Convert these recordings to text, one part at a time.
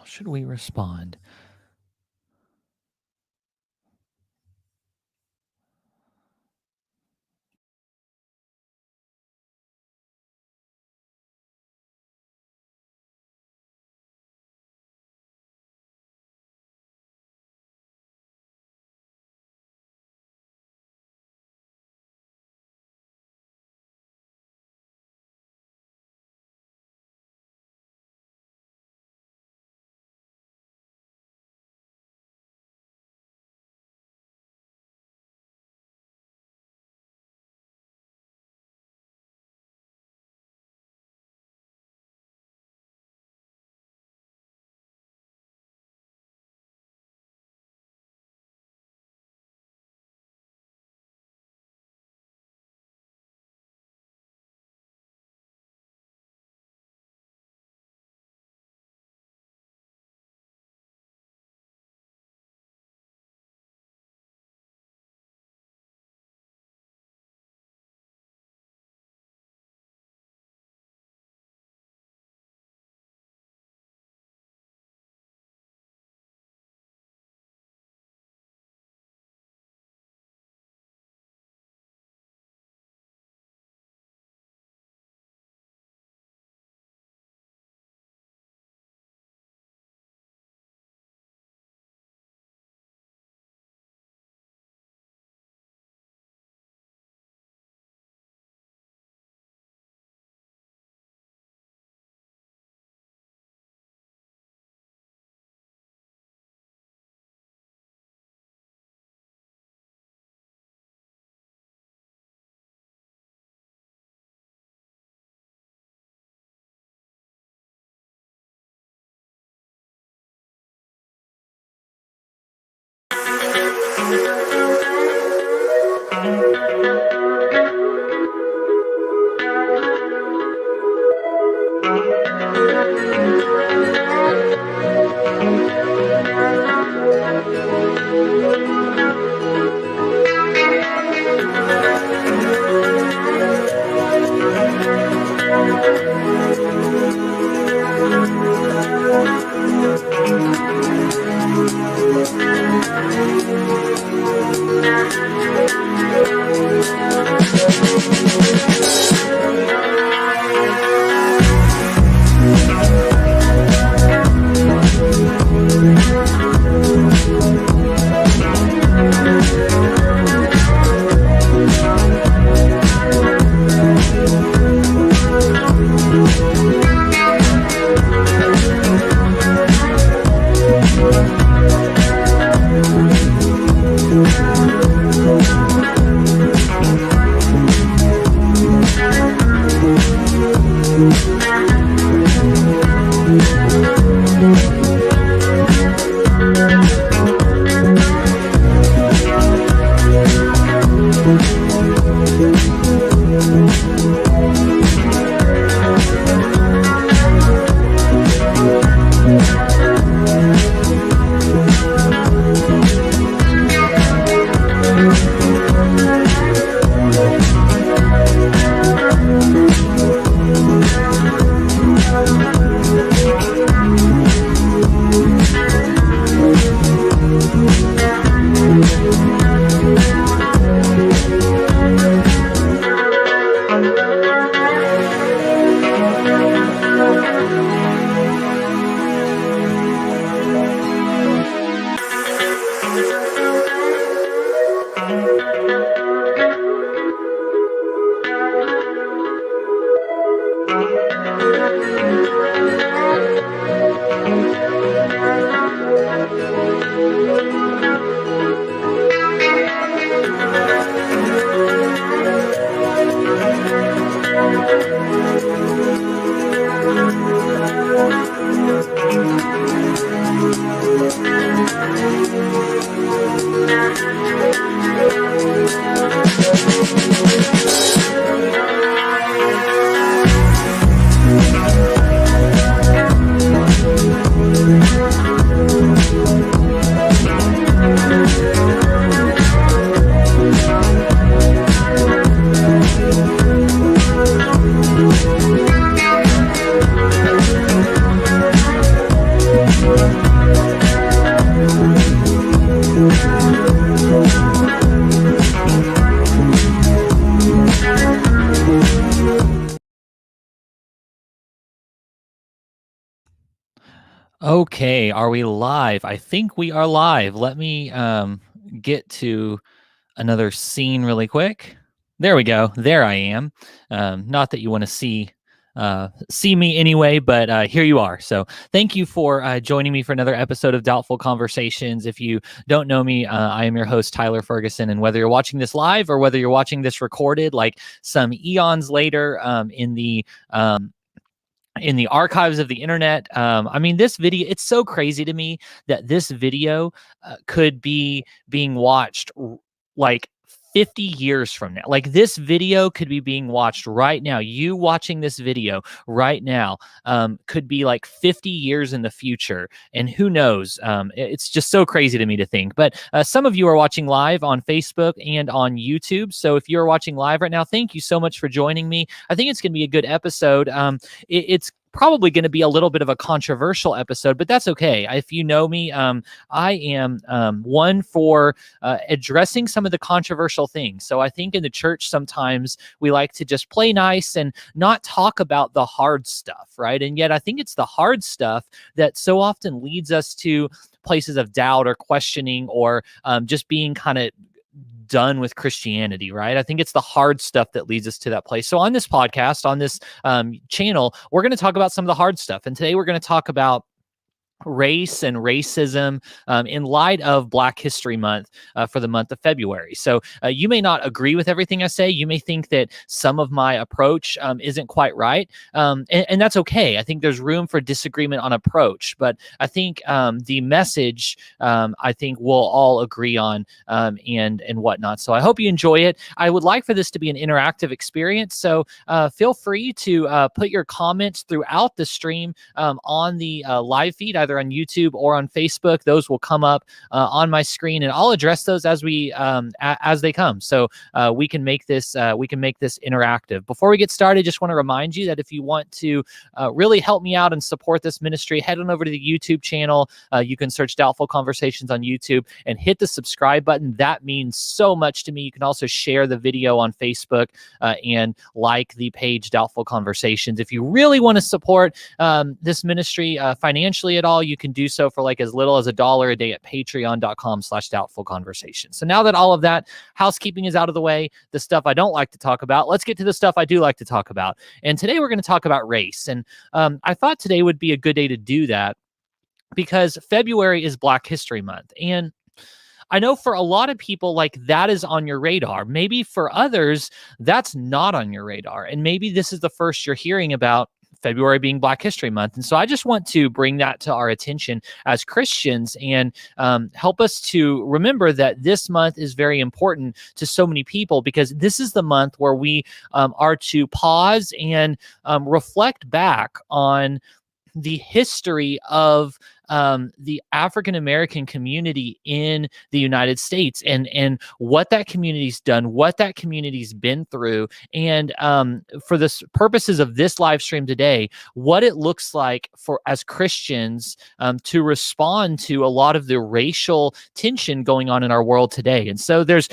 How should we respond? Okay, are we live? I think we are live. Let me get to another scene really quick. There we go. There I am. Not that you want to see me anyway, but here you are. So thank you for joining me for another episode of Doubtful Conversations. If you don't know me, I am your host Tyler Ferguson, and whether you're watching this live or whether you're watching this recorded, like some eons later in the archives of the internet. I mean, this video, it's so crazy to me that this video could be being watched like 50 years from now. Like this video could be being watched right now. You watching this video right now could be like 50 years in the future. And who knows? It's just so crazy to me to think. But some of you are watching live on Facebook and on YouTube. So if you're watching live right now, thank you so much for joining me. I think it's going to be a good episode. It's probably going to be a little bit of a controversial episode, but that's okay. If you know me, I am one for addressing some of the controversial things. So I think in the church, sometimes we like to just play nice and not talk about the hard stuff, right? And yet I think it's the hard stuff that so often leads us to places of doubt or questioning or just being kind of done with Christianity, right? I think it's the hard stuff that leads us to that place. So on this podcast, on this channel, we're going to talk about some of the hard stuff. And today we're going to talk about race and racism in light of Black History Month for the month of February. So you may not agree with everything I say. You may think that some of my approach isn't quite right. And that's okay. I think there's room for disagreement on approach. But I think the message, I think we'll all agree on and whatnot. So I hope you enjoy it. I would like for this to be an interactive experience. So feel free to put your comments throughout the stream on the live feed, either on YouTube or on Facebook. Those will come up on my screen, and I'll address those as as they come. So we can make this interactive. Before we get started, just want to remind you that if you want to really help me out and support this ministry, head on over to the YouTube channel. You can search Doubtful Conversations on YouTube and hit the subscribe button. That means so much to me. You can also share the video on Facebook and like the page Doubtful Conversations. If you really want to support this ministry financially at all, you can do so for like as little as $1 a day at patreon.com/doubtfulconversation. So now that all of that housekeeping is out of the way, the stuff I don't like to talk about, let's get to the stuff I do like to talk about. And today we're going to talk about race. And I thought today would be a good day to do that because February is Black History Month. And I know for a lot of people, like that is on your radar. Maybe for others, that's not on your radar. And maybe this is the first you're hearing about February being Black History Month. And so I just want to bring that to our attention as Christians and help us to remember that this month is very important to so many people, because this is the month where we are to pause and reflect back on the history of the African American community in the United States and what that community's done, what that community's been through, and for the purposes of this live stream today, what it looks like for as Christians to respond to a lot of the racial tension going on in our world today. And so there's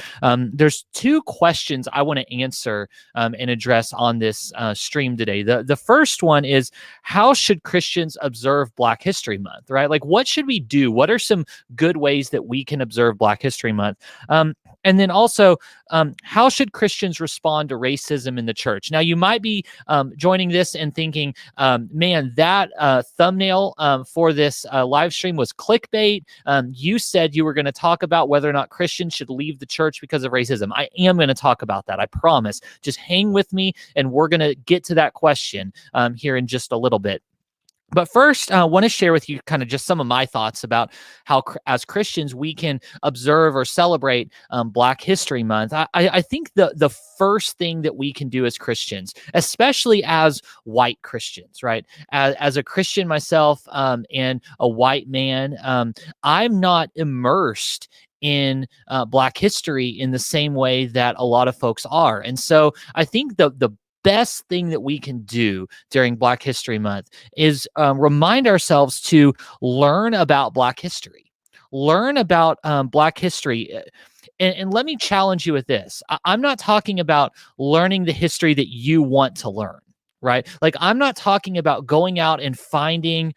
two questions I want to answer and address on this stream today. The first one is, how should Christians observe Black History Month, right? Like, what should we do? What are some good ways that we can observe Black History Month? And then also, how should Christians respond to racism in the church? Now, you might be joining this and thinking, man, that thumbnail for this live stream was clickbait. You said you were going to talk about whether or not Christians should leave the church because of racism. I am going to talk about that. I promise. Just hang with me, and we're going to get to that question here in just a little bit. But first, I want to share with you kind of just some of my thoughts about how, as Christians, we can observe or celebrate Black History Month. I think the first thing that we can do as Christians, especially as white Christians, right? As a Christian myself and a white man, I'm not immersed in Black history in the same way that a lot of folks are. And so I think the best thing that we can do during Black History Month is remind ourselves to learn about Black history, learn about Black history. And let me challenge you with this. I'm not talking about learning the history that you want to learn, right? Like, I'm not talking about going out and finding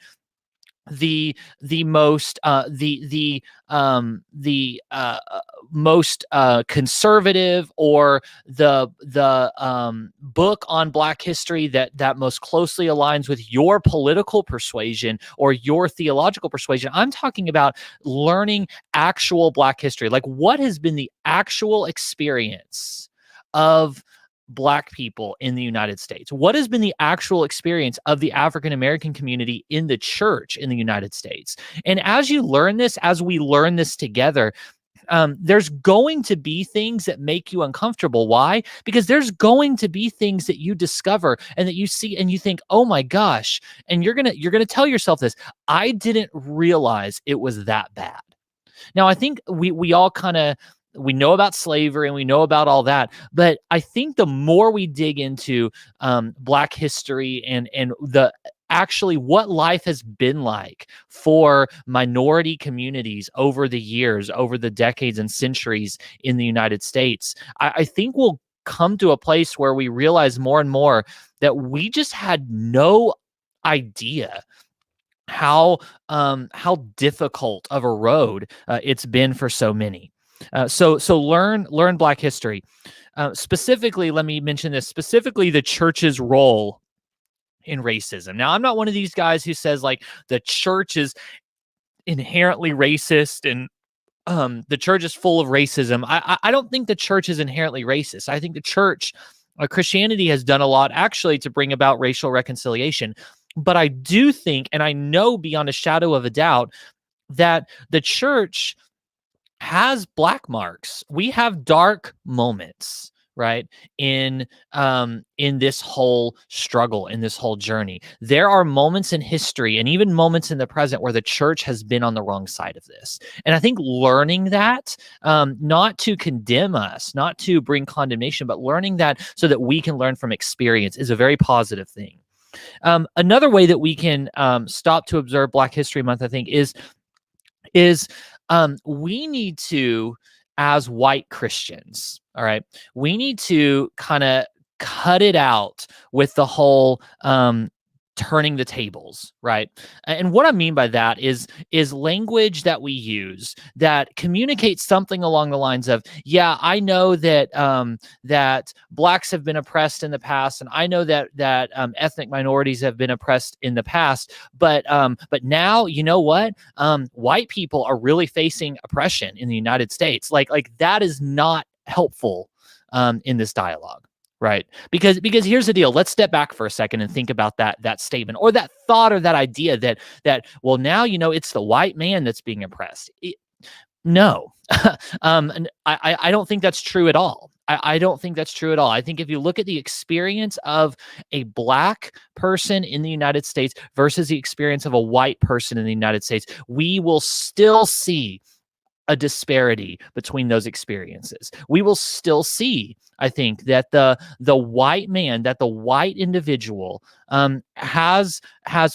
most conservative, or the book on Black history that most closely aligns with your political persuasion or your theological persuasion. I'm talking about learning actual Black history. Like, what has been the actual experience of Black people in the United States? What has been the actual experience of the African American community in the church in the United States? And as you learn this, as we learn this together, there's going to be things that make you uncomfortable. Why? Because there's going to be things that you discover and that you see and you think, oh my gosh, and you're gonna tell yourself this: I didn't realize it was that bad. Now, I think we all kind of, we know about slavery and we know about all that, but I think the more we dig into Black history and the actually what life has been like for minority communities over the years, over the decades and centuries in the United States, I think we'll come to a place where we realize more and more that we just had no idea how difficult of a road it's been for so many. So learn Black history. Specifically, let me mention this, specifically the church's role in racism. Now, I'm not one of these guys who says like the church is inherently racist and the church is full of racism. I don't think the church is inherently racist. I think the church, Christianity, has done a lot actually to bring about racial reconciliation. But I do think, and I know beyond a shadow of a doubt, that the church has black marks. We have dark moments, right? In this whole struggle, in this whole journey. There are moments in history and even moments in the present where the church has been on the wrong side of this. And I think learning that, not to condemn us, not to bring condemnation, but learning that so that we can learn from experience is a very positive thing. Another way that we can stop to observe Black History Month, I think, is we need to, as white Christians, all right, we need to kind of cut it out with the whole turning the tables, right? And what I mean by that is language that we use that communicates something along the lines of, yeah, I know that that blacks have been oppressed in the past, and I know that ethnic minorities have been oppressed in the past, but now, you know what? White people are really facing oppression in the United States. Like that is not helpful in this dialogue. Right. Because here's the deal. Let's step back for a second and think about that statement or that thought or that idea that well, now, you know, it's the white man that's being oppressed. No, and I don't think that's true at all. I don't think that's true at all. I think if you look at the experience of a black person in the United States versus the experience of a white person in the United States, we will still see a disparity between those experiences. We will still see, I think, that the white man, that the white individual has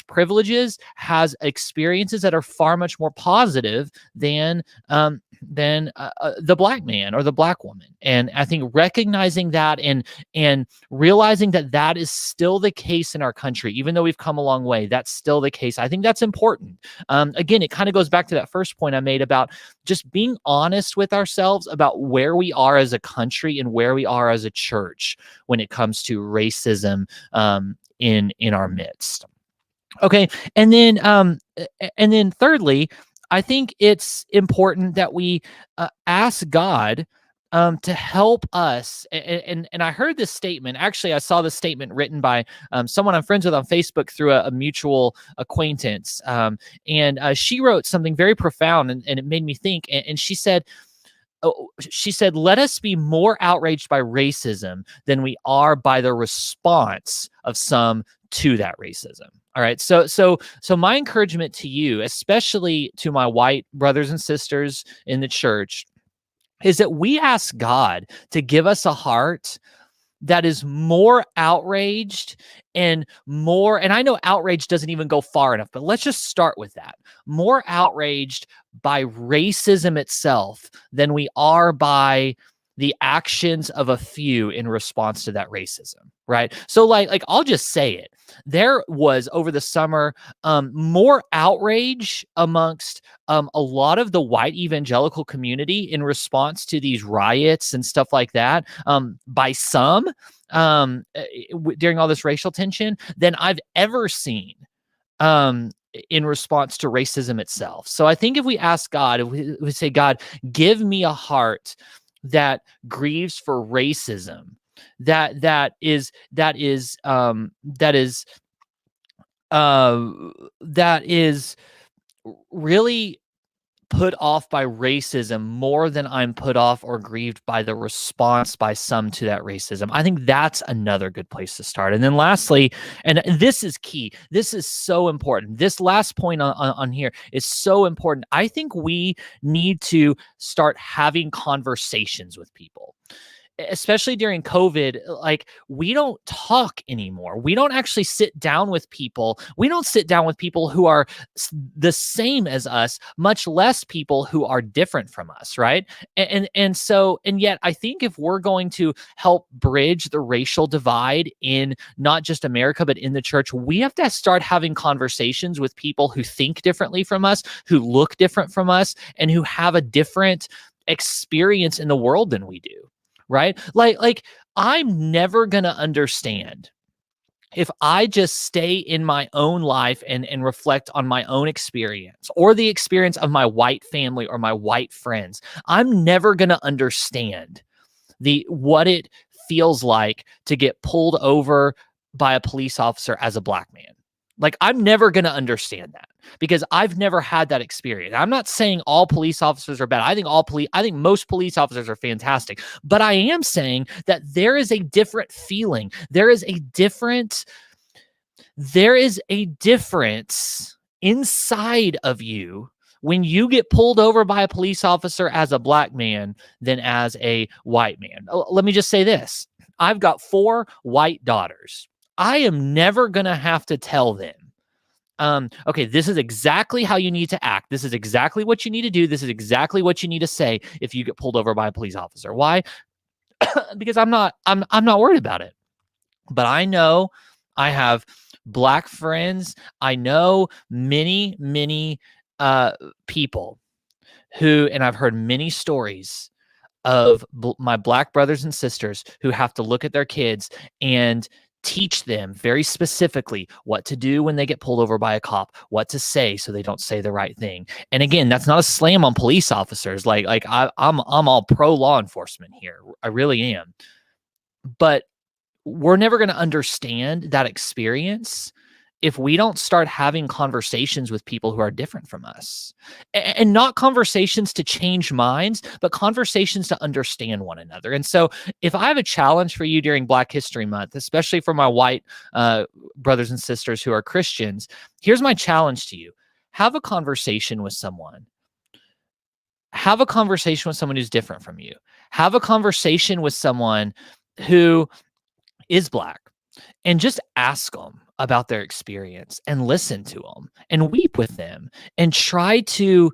privileges, has experiences that are far much more positive than the black man or the black woman. And I think recognizing that and realizing that that is still the case in our country, even though we've come a long way, that's still the case. I think that's important. Again, it kind of goes back to that first point I made about just being honest with ourselves about where we are as a country and where we are as a church when it comes to racism in our midst. Okay, and then thirdly, I think it's important that we ask God to help us. And I heard this statement. Actually, I saw this statement written by someone I'm friends with on Facebook through a mutual acquaintance. And she wrote something very profound, and it made me think. And she said, let us be more outraged by racism than we are by the response of some to that racism. All right. So my encouragement to you, especially to my white brothers and sisters in the church, is that we ask God to give us a heart that is more outraged and I know outrage doesn't even go far enough, but let's just start with that. More outraged by racism itself than we are by the actions of a few in response to that racism, right? So like I'll just say it. There was over the summer more outrage amongst a lot of the white evangelical community in response to these riots and stuff like that by some during all this racial tension than I've ever seen um, in response to racism itself. So I think if we ask God, if we say, God, give me a heart that grieves for racism, uh, that is really put off by racism more than I'm put off or grieved by the response by some to that racism. I think that's another good place to start. And then lastly, and this is key, this is so important. This last point on here is so important. I think we need to start having conversations with people, especially during COVID. Like, we don't talk anymore. We don't actually sit down with people. We don't sit down with people who are the same as us, much less people who are different from us, right? And yet I think if we're going to help bridge the racial divide in not just America but in the church, we have to start having conversations with people who think differently from us, who look different from us, and who have a different experience in the world than we do. Right? Like I'm never going to understand if I just stay in my own life and reflect on my own experience or the experience of my white family or my white friends. I'm never going to understand what it feels like to get pulled over by a police officer as a black man. Like, I'm never going to understand that because I've never had that experience. I'm not saying all police officers are bad. I think most police officers are fantastic. But I am saying that there is a different feeling. There is a difference inside of you when you get pulled over by a police officer as a black man than as a white man. Let me just say this. I've got 4 white daughters. I am never going to have to tell them, okay, this is exactly how you need to act. This is exactly what you need to do. This is exactly what you need to say if you get pulled over by a police officer. Why? Because I'm not worried about it. But I know I have black friends. I know many people who, and I've heard many stories of my black brothers and sisters who have to look at their kids and teach them very specifically what to do when they get pulled over by a cop, what to say so they don't say the right thing. And again, that's not a slam on police officers. I'm all pro law enforcement here. I really am. But we're never going to understand that experience if we don't start having conversations with people who are different from us, and not conversations to change minds, but conversations to understand one another. And so if I have a challenge for you during Black History Month, especially for my white brothers and sisters who are Christians, here's my challenge to you. Have a conversation with someone. Have a conversation with someone who's different from you. Have a conversation with someone who is black, and just ask them about their experience and listen to them and weep with them and try to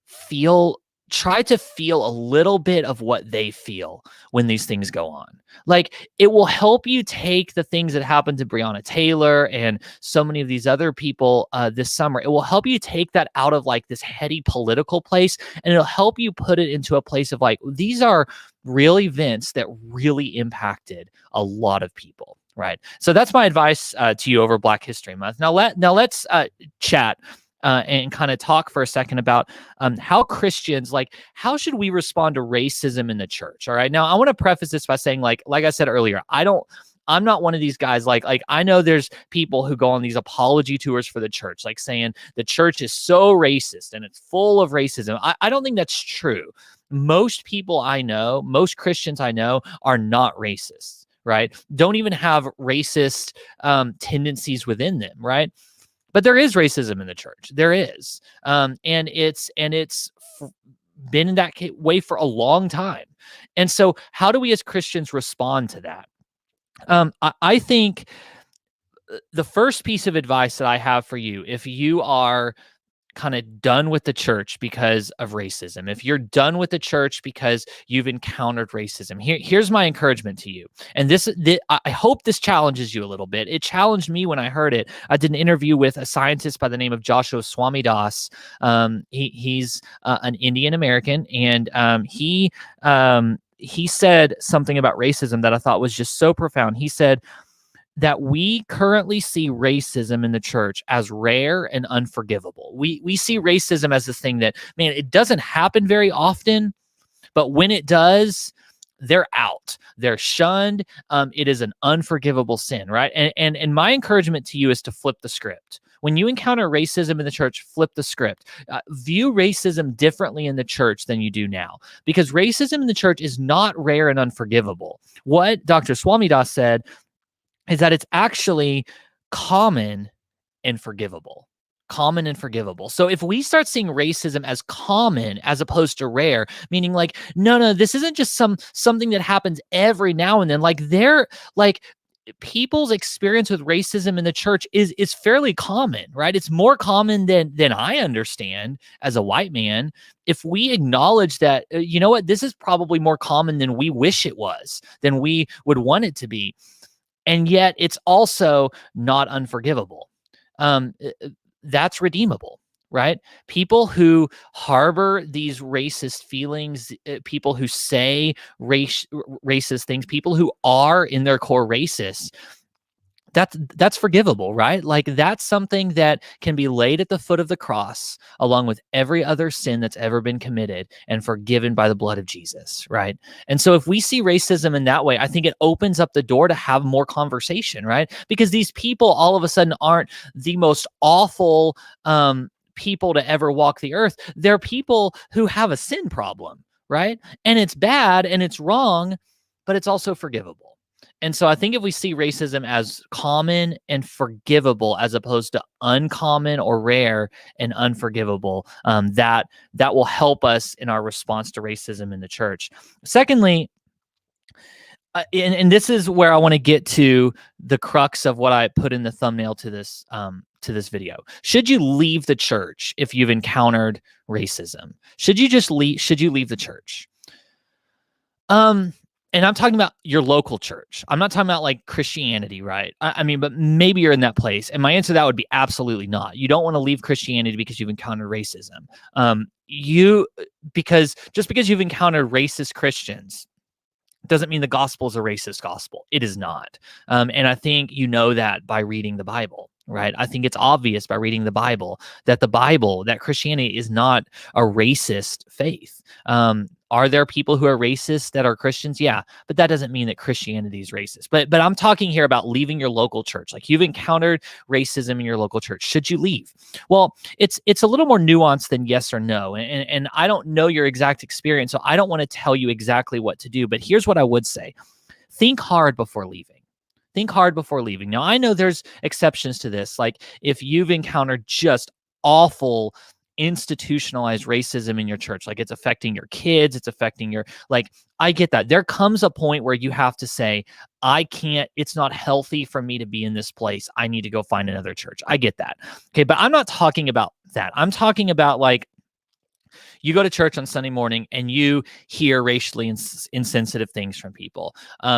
feel a little bit of what they feel when these things go on. Like, it will help you take the things that happened to Breonna Taylor and so many of these other people this summer. It will help you take that out of like this heady political place, and it'll help you put it into a place of like, these are real events that really impacted a lot of people. Right. So that's my advice to you over Black History Month. Now let's chat and kind of talk for a second about how Christians, like, how should we respond to racism in the church? All right. Now, I want to preface this by saying, like I said earlier, I'm not one of these guys. Like I know there's people who go on these apology tours for the church, like saying the church is so racist and it's full of racism. I don't think that's true. Most people I know, most Christians I know, are not racist. Right? Don't even have racist tendencies within them, right? But there is racism in the church. There is, and it's been in that way for a long time. And so, how do we as Christians respond to that? I think the first piece of advice that I have for you, if you are kind of done with the church because of racism, if you're done with the church because you've encountered racism, here's my encouragement to you. And I hope this challenges you a little bit. It challenged me when I heard it. I did an interview with a scientist by the name of Joshua Swamidas. He's an Indian American, and he said something about racism that I thought was just so profound. He said that we currently see racism in the church as rare and unforgivable. We see racism as this thing that, man, it doesn't happen very often, but when it does, they're out. They're shunned. It is an unforgivable sin, right? And my encouragement to you is to flip the script. When you encounter racism in the church, flip the script. View racism differently in the church than you do now, because racism in the church is not rare and unforgivable. What Dr. Swamidas said is that it's actually common and forgivable. Common and forgivable. So if we start seeing racism as common as opposed to rare, meaning like, no, this isn't just something that happens every now and then. Like people's experience with racism in the church is fairly common, right? It's more common than I understand as a white man. If we acknowledge that, you know what, this is probably more common than we wish it was, than we would want it to be. And yet it's also not unforgivable. That's redeemable, right? People who harbor these racist feelings, people who say racist things, people who are in their core racist, that's forgivable, right? Like that's something that can be laid at the foot of the cross along with every other sin that's ever been committed and forgiven by the blood of Jesus, right? And so if we see racism in that way, I think it opens up the door to have more conversation, right? Because these people all of a sudden aren't the most awful people to ever walk the earth. They're people who have a sin problem, right? And it's bad and it's wrong, but it's also forgivable. And so I think if we see racism as common and forgivable as opposed to uncommon or rare and unforgivable, that will help us in our response to racism in the church. Secondly, and this is where I want to get to the crux of what I put in the thumbnail to this video. Should you leave the church if you've encountered racism? Should you leave the church? And I'm talking about your local church. I'm not talking about like Christianity, right? I mean, but maybe you're in that place. And my answer to that would be absolutely not. You don't want to leave Christianity because you've encountered racism. Because you've encountered racist Christians doesn't mean the gospel is a racist gospel. It is not. And I think you know that by reading the Bible, right? I think it's obvious by reading the Bible, that Christianity is not a racist faith. Are there people who are racist that are Christians? Yeah, but that doesn't mean that Christianity is racist. But I'm talking here about leaving your local church. Like you've encountered racism in your local church. Should you leave? Well, it's a little more nuanced than yes or no. And I don't know your exact experience, so I don't want to tell you exactly what to do. But here's what I would say. Think hard before leaving. Think hard before leaving. Now, I know there's exceptions to this. Like if you've encountered just awful institutionalized racism in your church, like it's affecting your kids, it's affecting your, like, I get that. There comes a point where you have to say, it's not healthy for me to be in this place. I need to go find another church. I get that. Okay. But I'm not talking about that. I'm talking about like, you go to church on Sunday morning and you hear racially insensitive things from people.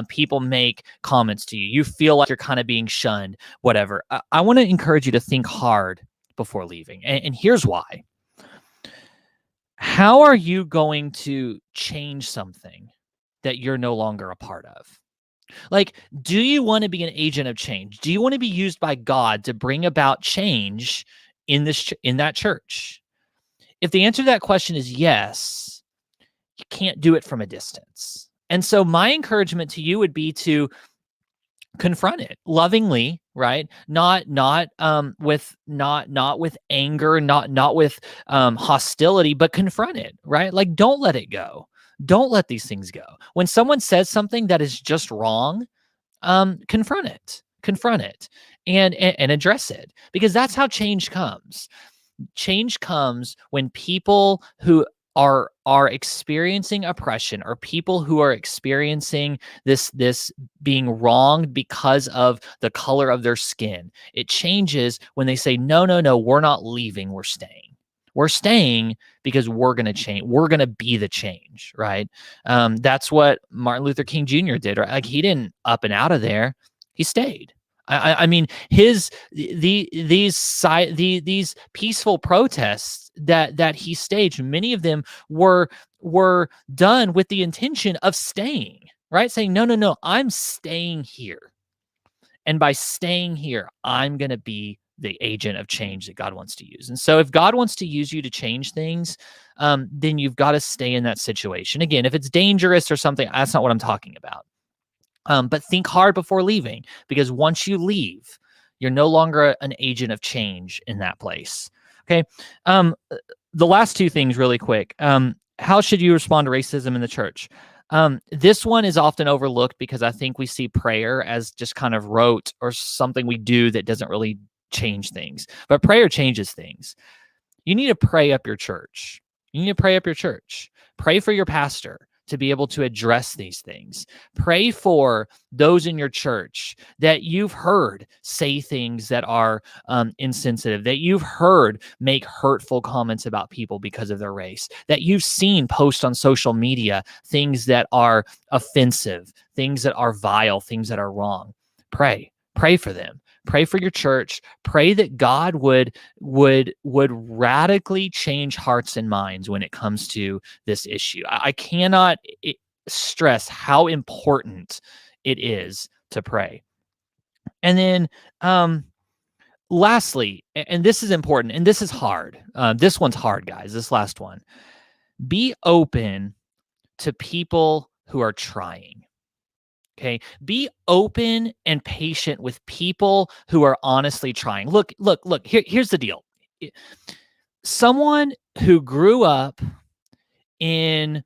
People make comments to you. You feel like you're kind of being shunned, whatever. I want to encourage you to think hard before leaving. And here's why. How are you going to change something that you're no longer a part of? Like, do you want to be an agent of change? Do you want to be used by God to bring about change in that church? If the answer to that question is yes, you can't do it from a distance. And so my encouragement to you would be to confront it lovingly, right? Not with anger, not with hostility, but confront it, right? Like don't let it go. Don't let these things go. When someone says something that is just wrong, confront it and address it, because that's how change comes. Change comes when people who are experiencing oppression, or people who are experiencing this being wronged because of the color of their skin. It changes when they say, no, we're not leaving, we're staying. We're staying because we're going to change. We're going to be the change, right? That's what Martin Luther King Jr. did, right? Like, he didn't up and out of there. He stayed. I mean, these peaceful protests that he staged, many of them were done with the intention of staying, right? Saying, no, I'm staying here. And by staying here, I'm going to be the agent of change that God wants to use. And so if God wants to use you to change things, then you've got to stay in that situation. Again, if it's dangerous or something, that's not what I'm talking about. But think hard before leaving, because once you leave, you're no longer an agent of change in that place. Okay. The last two things really quick. How should you respond to racism in the church? This one is often overlooked because I think we see prayer as just kind of rote or something we do that doesn't really change things. But prayer changes things. You need to pray up your church. You need to pray up your church. Pray for your pastor to be able to address these things. Pray for those in your church that you've heard say things that are insensitive, that you've heard make hurtful comments about people because of their race, that you've seen post on social media things that are offensive, things that are vile, things that are wrong. Pray for them. Pray for your church. Pray that God would radically change hearts and minds when it comes to this issue. I cannot stress how important it is to pray. And then lastly, and this is important, and this is hard. This one's hard, guys. This last one. Be open to people who are trying. Okay. Be open and patient with people who are honestly trying. Look, here's the deal. Someone who grew up in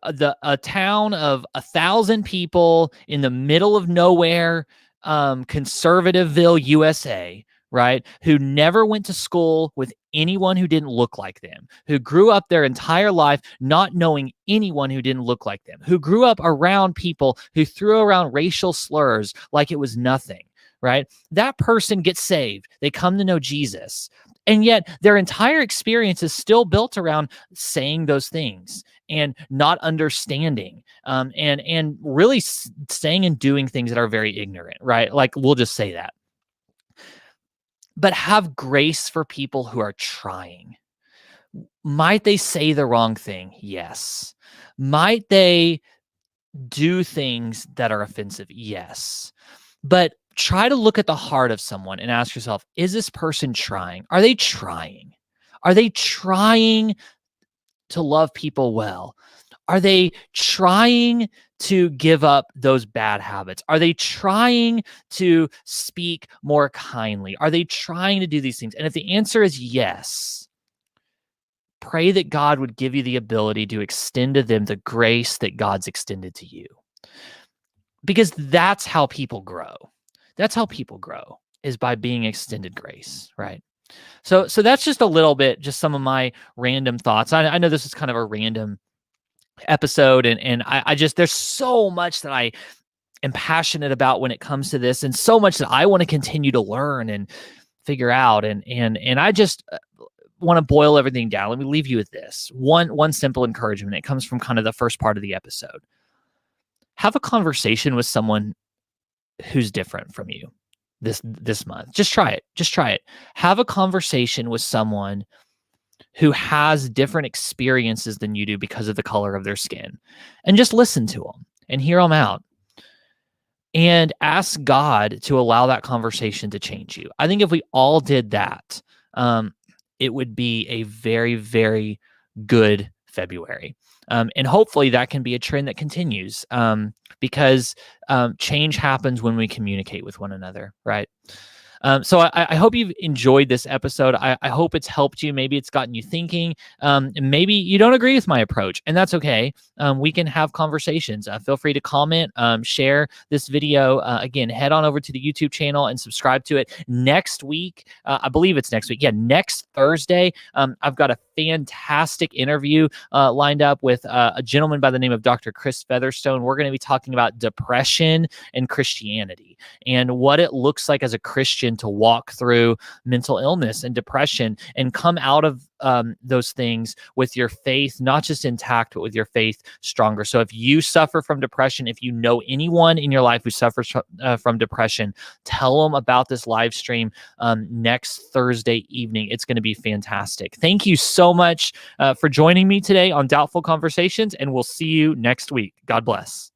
a town of 1,000 people in the middle of nowhere, Conservativeville, USA, right? Who never went to school with anyone who didn't look like them, who grew up their entire life not knowing anyone who didn't look like them, who grew up around people who threw around racial slurs like it was nothing, right? That person gets saved. They come to know Jesus. And yet their entire experience is still built around saying those things and not understanding, and really saying and doing things that are very ignorant, right? Like, we'll just say that. But have grace for people who are trying. Might they say the wrong thing? Yes. Might they do things that are offensive? Yes. But try to look at the heart of someone and ask yourself, is this person trying? Are they trying? Are they trying to love people well? Are they trying to give up those bad habits? Are they trying to speak more kindly? Are they trying to do these things? And if the answer is yes, pray that God would give you the ability to extend to them the grace that God's extended to you. Because that's how people grow. That's how people grow, is by being extended grace, right? So that's just a little bit, just some of my random thoughts. I know this is kind of a random episode, and I just, there's so much that I am passionate about when it comes to this, and so much that I want to continue to learn and figure out, and I just want to boil everything down. Let me leave you with this one simple encouragement. It comes from kind of the first part of the episode. Have a conversation with someone who's different from you this month. Just try it. Have a conversation with someone who has different experiences than you do because of the color of their skin, and just listen to them and hear them out, and ask God to allow that conversation to change you. I think if we all did that, it would be a very, very good February. And hopefully that can be a trend that continues, because change happens when we communicate with one another, right? So I hope you've enjoyed this episode. I hope it's helped you. Maybe it's gotten you thinking. Maybe you don't agree with my approach, and that's okay. We can have conversations. Feel free to comment, share this video. Again, head on over to the YouTube channel and subscribe to it. Next week, I believe it's next week. Yeah, next Thursday, I've got a fantastic interview lined up with a gentleman by the name of Dr. Chris Featherstone. We're going to be talking about depression and Christianity and what it looks like as a Christian to walk through mental illness and depression and come out of those things with your faith, not just intact, but with your faith stronger. So if you suffer from depression, if you know anyone in your life who suffers from depression, tell them about this live stream next Thursday evening. It's going to be fantastic. Thank you so much for joining me today on Doubtful Conversations, and we'll see you next week. God bless.